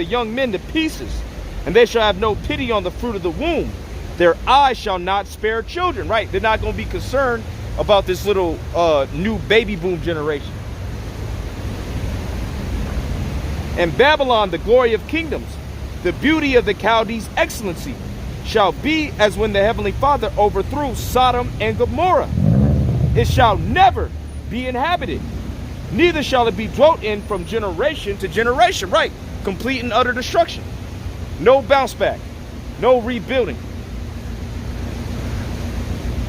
the young men to pieces, and they shall have no pity on the fruit of the womb. Their eyes shall not spare children. Right? They're not going to be concerned about this little new baby boom generation. And Babylon, the glory of kingdoms, the beauty of the Chaldees' excellency, shall be as when the Heavenly Father overthrew Sodom and Gomorrah. It shall never be inhabited, neither shall it be dwelt in from generation to generation. Right? Complete and utter destruction. No bounce back. No rebuilding.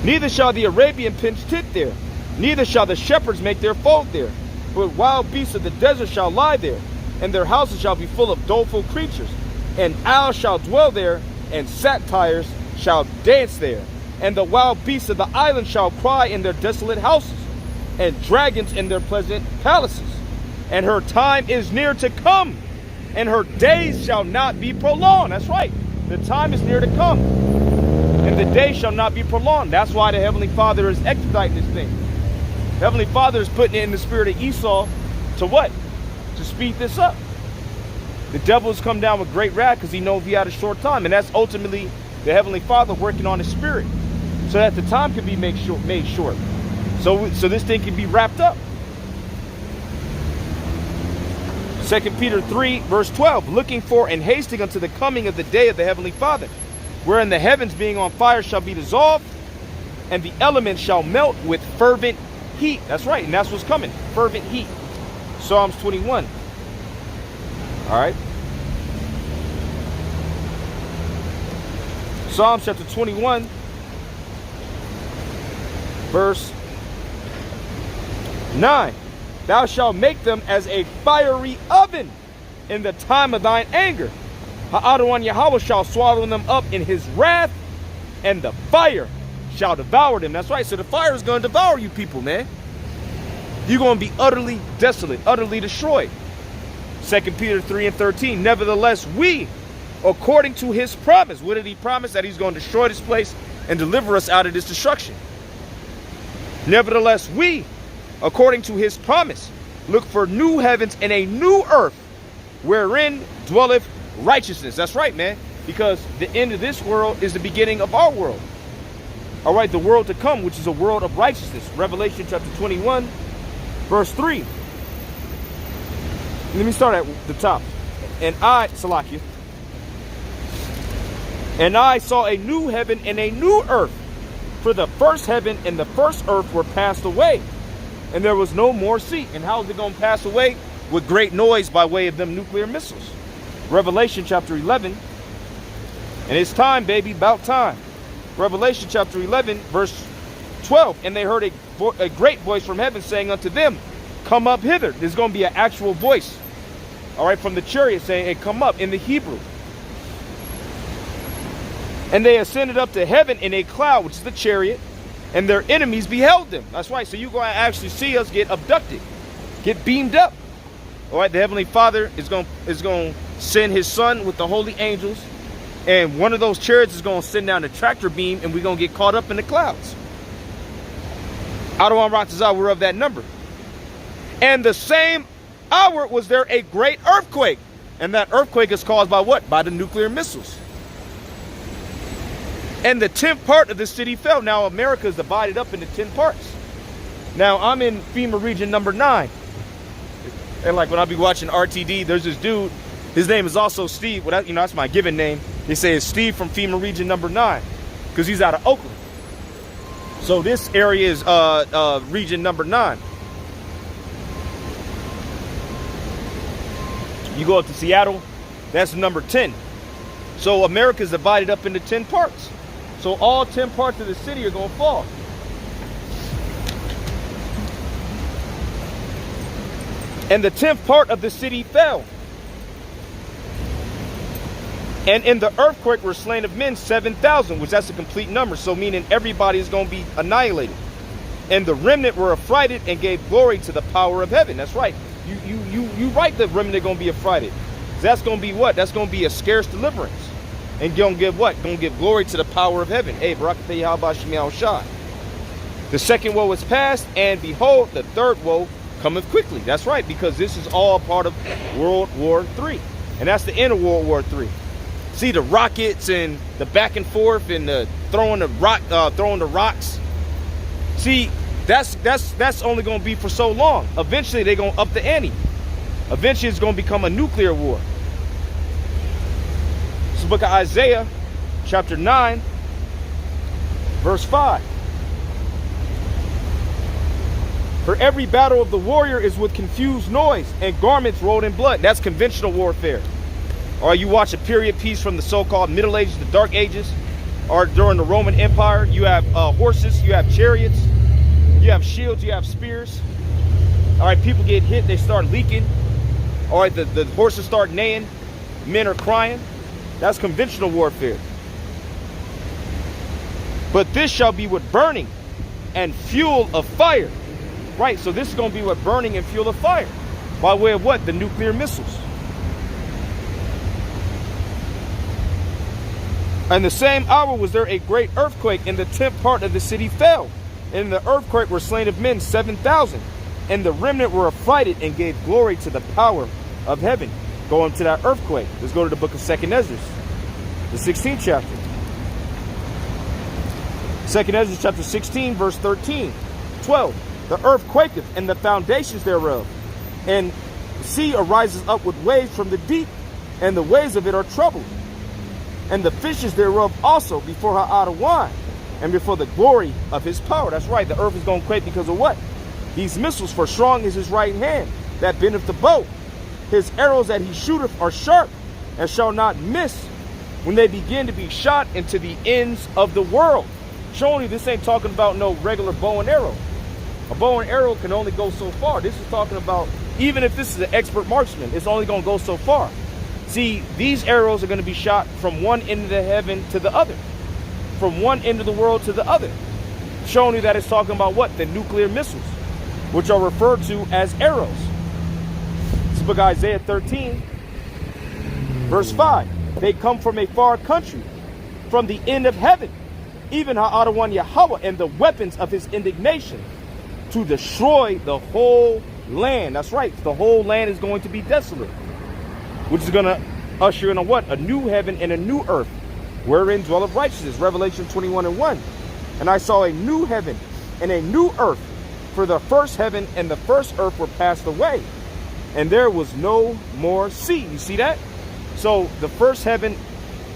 Neither shall the Arabian pitch tent there, neither shall the shepherds make their fold there. But wild beasts of the desert shall lie there, and their houses shall be full of doleful creatures. And owls shall dwell there, and satyrs shall dance there. And the wild beasts of the island shall cry in their desolate houses, and dragons in their pleasant palaces. And her time is near to come, and her days shall not be prolonged. That's right. The time is near to come, and the day shall not be prolonged. That's why the Heavenly Father is expediting this thing. The Heavenly Father is putting it in the spirit of Esau to what? To speed this up. The devil has come down with great wrath because he knows he had a short time. And that's ultimately the Heavenly Father working on his spirit so that the time can be made short. So this thing can be wrapped up. 2 Peter 3, verse 12, looking for and hasting unto the coming of the day of the Heavenly Father, wherein the heavens being on fire shall be dissolved, and the elements shall melt with fervent heat. That's right, and that's what's coming, fervent heat. Psalms 21. All right. Psalms chapter 21, verse 9. Thou shalt make them as a fiery oven in the time of thine anger. Ha'adon Yahweh shall swallow them up in his wrath, and the fire shall devour them. That's right. So the fire is going to devour you people, man. You're going to be utterly desolate, utterly destroyed. 2 Peter 3 and 13. Nevertheless, we, according to his promise. What did he promise? That he's going to destroy this place and deliver us out of this destruction. Nevertheless, we, according to his promise, look for new heavens and a new earth, wherein dwelleth righteousness. That's right, man. Because the end of this world is the beginning of our world. All right, the world to come, which is a world of righteousness. Revelation chapter 21, verse 3. Let me start at the top. And I saw a new heaven and a new earth. For the first heaven and the first earth were passed away, and there was no more sea. And how is it going to pass away? With great noise by way of them nuclear missiles. Revelation chapter 11. And it's time, baby, about time. Revelation chapter 11, verse 12. And they heard a great voice from heaven saying unto them, come up hither. There's going to be an actual voice, all right, from the chariot saying, hey, come up, in the Hebrew. And they ascended up to heaven in a cloud, which is the chariot, and their enemies beheld them. That's right. So you're going to actually see us get abducted, get beamed up. All right. The Heavenly Father is going to send his son with the holy angels, and one of those chariots is going to send down the tractor beam, and we're going to get caught up in the clouds. Adon Ratazah, we're of that number. And the same hour was there a great earthquake, and that earthquake is caused by what? By the nuclear missiles. And the 10th part of the city fell. Now, America is divided up into 10 parts. Now, I'm in FEMA region number 9. And like when I be watching RTD, there's this dude. His name is also Steve. Well, that's my given name. They say it's Steve from FEMA region number 9 because he's out of Oakland. So this area is region number 9. You go up to Seattle, that's number 10. So America is divided up into 10 parts. So all 10 parts of the city are going to fall. And the 10th part of the city fell. And in the earthquake were slain of men 7,000, which that's a complete number. So meaning everybody is going to be annihilated. And the remnant were affrighted and gave glory to the power of heaven. That's right. You right, the remnant are going to be affrighted. That's going to be what? That's going to be a scarce deliverance. And going to give what? Going to give glory to the power of heaven. Hey, Barakateh Yahweh Shemiah Shah. The second woe is past, and behold, the third woe cometh quickly. That's right, because this is all part of World War III. And that's the end of World War III. See the rockets and the back and forth and the throwing the rocks. See, that's only going to be for so long. Eventually, they're going to up the ante. Eventually, it's going to become a nuclear war. It's the book of Isaiah, chapter 9, verse 5. For every battle of the warrior is with confused noise and garments rolled in blood. That's conventional warfare. Or you watch a period piece from the so-called Middle Ages, the Dark Ages, or during the Roman Empire. You have horses, you have chariots, you have shields, you have spears. All right, people get hit, they start leaking. All right, the horses start neighing, men are crying. That's conventional warfare. But this shall be with burning and fuel of fire. Right, so this is going to be with burning and fuel of fire. By way of what? The nuclear missiles. And the same hour was there a great earthquake, and the 10th part of the city fell. And in the earthquake were slain of men 7,000. And the remnant were affrighted and gave glory to the power of heaven. Go into that earthquake. Let's go to the book of 2nd Esdras, the 16th chapter. 2nd Esdras chapter 16, verse 13, 12. The earth quaketh, and the foundations thereof, and the sea arises up with waves from the deep, and the waves of it are troubled. And the fishes thereof also before her out of wine, and before the glory of his power. That's right, the earth is going to quake because of what? These missiles, for strong is his right hand, that bendeth the bow. His arrows that he shooteth are sharp, and shall not miss, when they begin to be shot into the ends of the world. Showing you this ain't talking about no regular bow and arrow. A bow and arrow can only go so far. This is talking about, even if this is an expert marksman, it's only going to go so far. See, these arrows are going to be shot from one end of the heaven to the other. From one end of the world to the other. Showing you that it's talking about what? The nuclear missiles, which are referred to as arrows. This is book of Isaiah 13, verse 5. They come from a far country, from the end of heaven, even Ha'adawan Yahweh, and the weapons of his indignation, to destroy the whole land. That's right, the whole land is going to be desolate, which is going to usher in a what? A new heaven and a new earth, wherein dwelleth righteousness. Revelation 21:1. And I saw a new heaven and a new earth, for the first heaven and the first earth were passed away, and there was no more sea. You see that? So the first heaven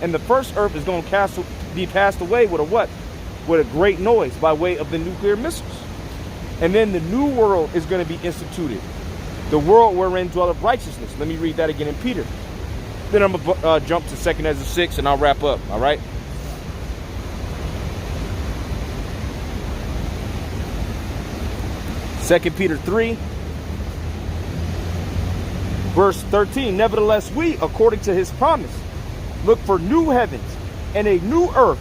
and the first earth is going to be passed away with a what? With a great noise by way of the nuclear missiles. And then the new world is going to be instituted. The world wherein dwelleth righteousness. Let me read that again in Peter. Then I'm going to jump to 2nd Esdras 6 and I'll wrap up. All right? Second Peter 3, verse 13. Nevertheless, we, according to his promise, look for new heavens and a new earth,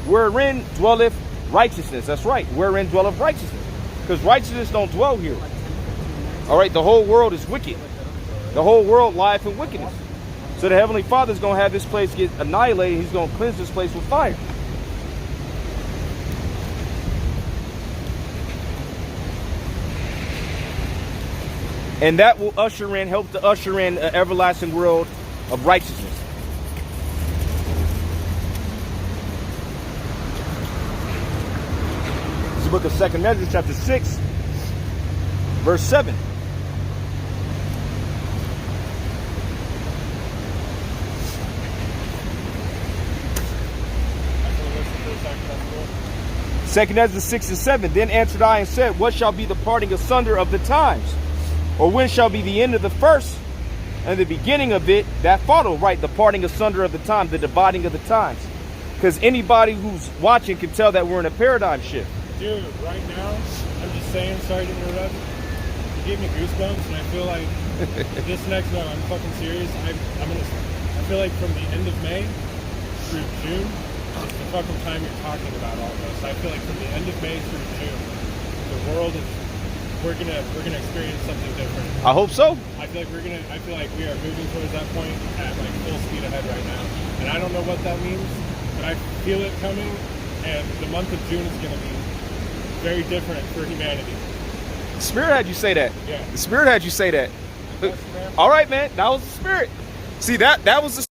wherein dwelleth righteousness. That's right, wherein dwelleth righteousness. Because righteousness don't dwell here. All right, the whole world is wicked. The whole world lieth in wickedness. So the Heavenly Father is going to have this place get annihilated. He's going to cleanse this place with fire. And that will help to usher in an everlasting world of righteousness. This is the book of 2nd Esdras, chapter 6, verse 7. Second Esdras 6 and 7. Then answered I and said, what shall be the parting asunder of the times? Or when shall be the end of the first and the beginning of it that follow? Right, the parting asunder of the times, the dividing of the times. Because anybody who's watching can tell that we're in a paradigm shift. Dude, right now, I'm just saying, sorry to interrupt, you gave me goosebumps, and I feel like this next one, I'm fucking serious. I feel like from the end of May through June, it's the fucking time you're talking about all this. I feel like from the end of May through June, the world is, we're gonna experience something different. I hope so. I feel like we are moving towards that point at like full speed ahead right now. And I don't know what that means, but I feel it coming, and the month of June is gonna be very different for humanity. The Spirit had you say that. Yeah. The Spirit had you say that. Yes, all right, man. That was the Spirit. See, that was the